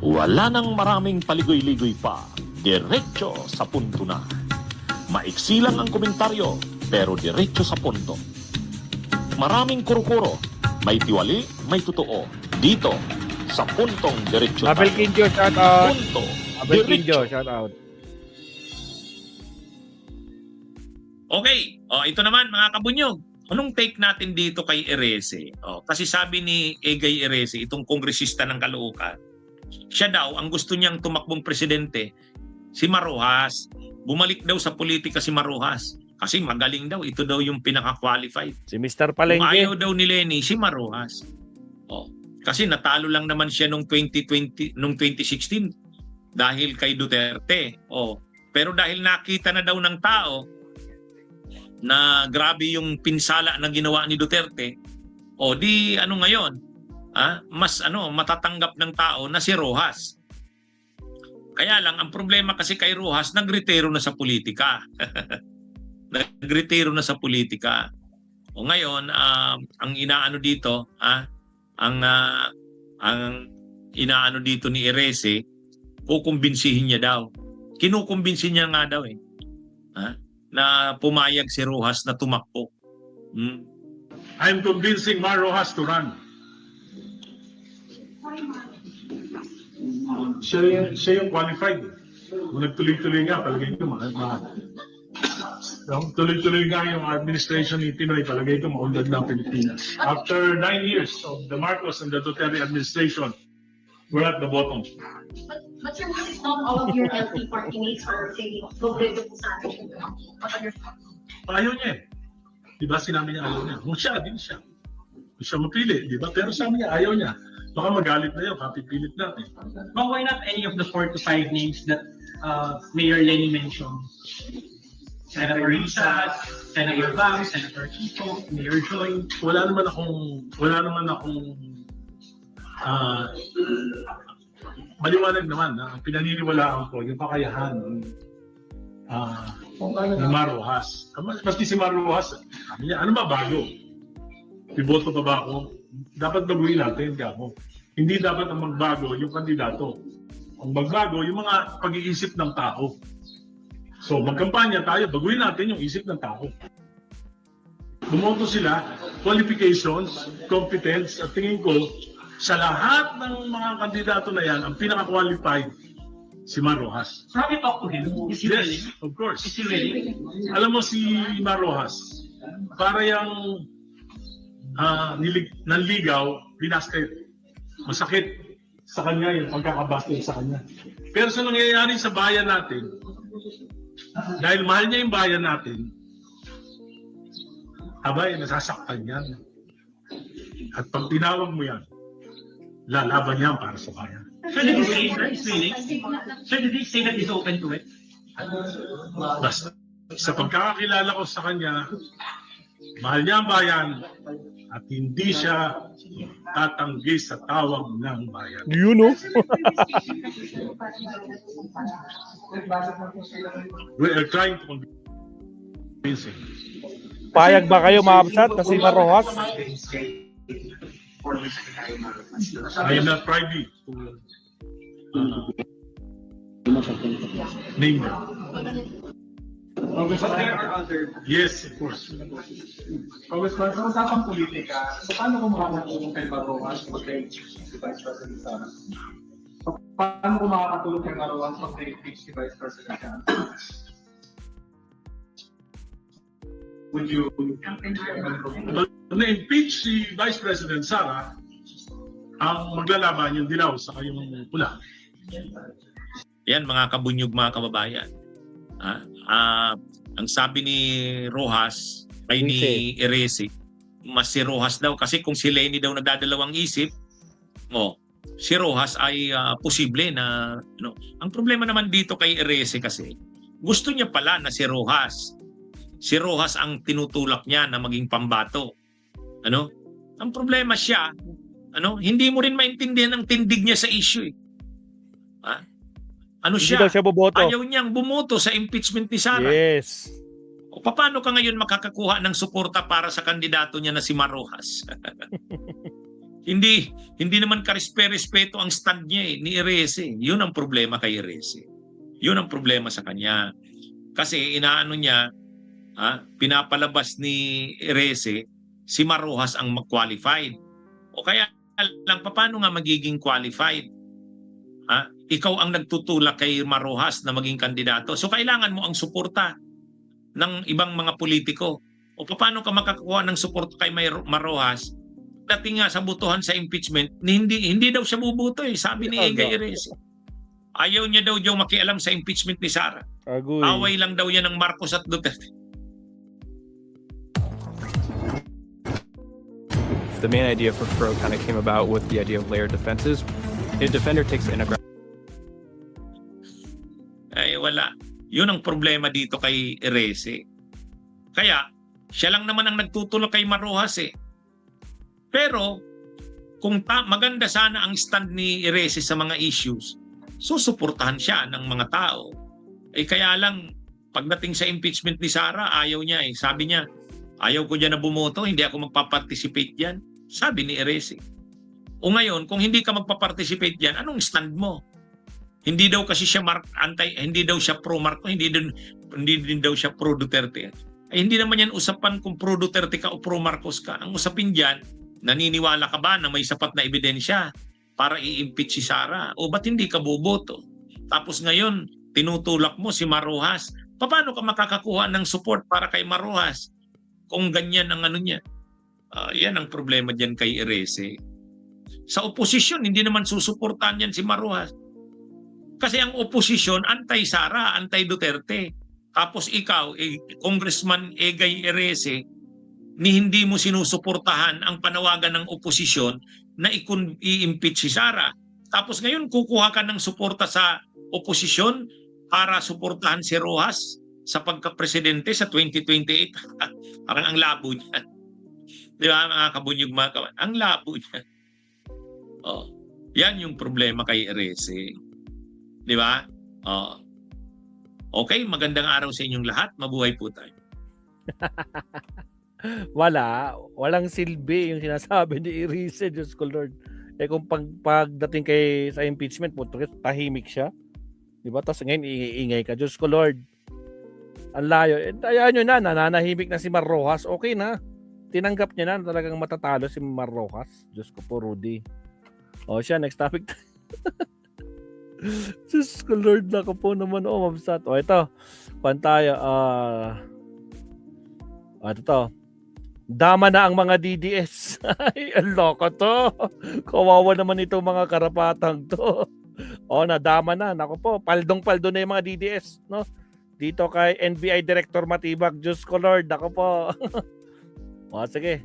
Wala nang maraming paligoy-ligoy pa. Diretso sa punto na. Maiksi lang ang komentaryo, pero diretso sa punto. Maraming kuro-kuro. May tiwali, may totoo. Dito, sa puntong diretso Abel tayo. Quinjo, shout out. Punto, Abel diretso. Quinjo, shout out. Okay, ito naman mga kabunyog. Anong take natin dito kay Erese? Kasi sabi ni Egay Erese, itong kongresista ng Caloocan, siya daw, ang gusto niyang tumakbong presidente, si Marojas. Bumalik daw sa politika si Marojas. Kasi magaling daw, ito daw yung pinaka-qualified. Si Mr. Kung ayaw Palengke. daw ni Lenny, si Marojas. Kasi natalo lang naman siya nung 2016 dahil kay Duterte. Pero dahil nakita na daw ng tao na grabe yung pinsala na ginawa ni Duterte, di ano ngayon, mas matatanggap ng tao na si Rojas. Kaya lang ang problema kasi kay Rojas, nagretiro na sa politika. Nagretiro na sa politika. Ngayon, ang inaano dito, ang inaano dito ni Erese, kukumbinsihin niya daw. Kinukumbinsi niya nga daw na pumayag si Rojas na tumakbo. I'm convincing Mar Rojas to run. Siya yung qualified. Kung nagtuloy-tuloy nga, palagay ko tuloy-tuloy nga yung administration ni Pinoy, palagay ko maunlad ng Pilipinas. After 9 years of the Marcos and the Duterte administration, we're at the bottom. But sir, what if not all of your LP party mates are saying, go with the atin? What are your thoughts? Ayaw niya eh. Diba sinabi niya ayaw niya? Kung siya, din siya. Kung siya mapili, diba? Pero sabi niya ayaw niya. Baka magalit na yun, kapipilit natin. But why not any of the 4 to 5 names that Mayor Lenny mentioned? Senator Risa, Senator Bang, Senator Kiko, Mayor Joy. Wala naman akong maliwanag naman na ang pinaniniwalaan ko yung kakayahan ni Mar Rojas. Maski si Mar Rojas, sabi niya, ano ba bago? Iboto pa ba ako? Dapat baguhin natin, Gabo. Hindi dapat ang magbago yung kandidato. Ang magbago yung mga pag-iisip ng tao. So magkampanya tayo, baguhin natin yung isip ng tao. Bumoto sila, qualifications, competence, at tingin ko, sa lahat ng mga kandidato na yan, ang pinaka-qualified, si Mar Rojas. So have you talked to him? Is he willing? Yes, of course. Is he willing? Alam mo si Mar Rojas, para yung nanligaw, binasket. Masakit sa kanya yung pagkakabasket sa kanya. Pero sa nangyayari sa bayan natin, dahil mahal niya yung bayan natin, abay, nasasaktan yan. At pag tinawag mo yan, lalaban yan para sa bayan. So did he say that he's willing? So did he say that he's open to it? Basta, sa pagkakakilala ko sa kanya, mahal niya ang bayan at hindi siya tatanggi sa tawag ng bayan. You know? We are trying to convince him. Payag ba kayo maabsat kasi Marojas? I am not privy to name them. But there are other... Yes, of course. Congressman, sa usapang politika, so paano kung makakatulong kay Marojas pag-impeach si Vice President Sara? So, paano kung makakatulong kay Marojas pag-impeach si Vice President Sara? Would you... Na-impeach si Vice President Sara, ang maglalaban yung dilaw sa kayong pula. Yan mga kabunyog, mga kababayan. Ang sabi ni Rojas kay ni Erese, mas si Rojas daw kasi kung si Lenny daw nagdadalawang isip, si Rojas ay posible na Ang problema naman dito kay Erese kasi gusto niya pala na si Rojas ang tinutulak niya na maging pambato. Ang problema siya, hindi mo rin maintindihan ang tindig niya sa issue. Hindi daw siya boboto. Ayaw niyang bumoto sa impeachment ni Sara. Yes. Paano ka ngayon makakakuha ng suporta para sa kandidato niya na si Marojas? Hindi naman karespeto ang stand niya ni Erese. Yun ang problema kay Erese. Yun ang problema sa kanya. Kasi inaano niya, pinapalabas ni Erese, si Marrojas ang mag-qualified. O kaya lang, paano nga magiging qualified? Ikaw ang nagtutulak kay Marrojas na maging kandidato. So kailangan mo ang suporta ng ibang mga politiko. O paano ka makakuha ng suporta kay Marrojas? Dating nga sa butuhan sa impeachment, hindi daw siya bubuto sabi ni Egay Erese. Ayaw niya daw makialam sa impeachment ni Sara. Agoy. Away lang daw yan ng Marcos at Duterte. The main idea for Pro kind of came about with the idea of layered defenses. A defender takes an aggressive. Ay wala. Yun ang problema dito kay Erese. Kaya, siya lang naman ang nagtutulak kay Marrojas Pero, kung maganda sana ang stand ni Erese sa mga issues, susuportahan siya ng mga tao. Kaya lang, pagdating sa impeachment ni Sara, ayaw niya Sabi niya, ayaw ko dyan na bumoto, hindi ako magpaparticipate dyan. Sabi ni Erese. O ngayon, kung hindi ka magpaparticipate dyan, anong stand mo? Hindi daw kasi siya hindi daw siya pro Marcos, hindi din daw siya pro Duterte. Hindi naman yan usapan kung pro Duterte ka o pro Marcos ka. Ang usapin diyan, naniniwala ka ba na may sapat na ebidensya para i-impeach si Sara? O ba't hindi ka boboto? Tapos ngayon, tinutulak mo si Marrojas. Paano ka makakakuha ng support para kay Marrojas kung ganyan ang ano niya? Yan ang problema diyan kay Erese. Sa oposisyon, hindi naman susuportahan yan si Marrojas. Kasi ang oposisyon, anti-Sara, anti-Duterte. Tapos ikaw, Congressman Egay Erese, hindi mo sinusuportahan ang panawagan ng oposisyon na i-impeach si Sara. Tapos ngayon, kukuha ka ng suporta sa oposisyon para suportahan si Rojas sa pagka-presidente sa 2028. Parang ang labo niya. Di ba, mga kabunyog mga kawan? Ang labo niya. Yan yung problema kay Erese. Di ba? Okay, magandang araw sa inyong lahat. Mabuhay po tayo. Walang silbi yung sinasabi ni Erese, Diyos ko Lord. Kung pagdating sa impeachment, tahimik siya. Di ba? Tapos ngayon, iingay ka. Diyos ko Lord. Ang layo. Ayan nyo na, nananahimik na si Marrojas. Okay na. Tinanggap niya na talagang matatalo si Marrojas. Diyos ko po, Rudy. Siya, next topic. Diyos ko Lord, nako po naman. Mabsat. Ito. Kuhan tayo. Ito. Dama na ang mga DDS. Ay, ang loko to. Kawawa naman itong mga karapatang to. Nadama na. Nako po, paldong-paldo na yung mga DDS. No? Dito kay NBI Director Matibag. Diyos ko Lord, nako po. Sige.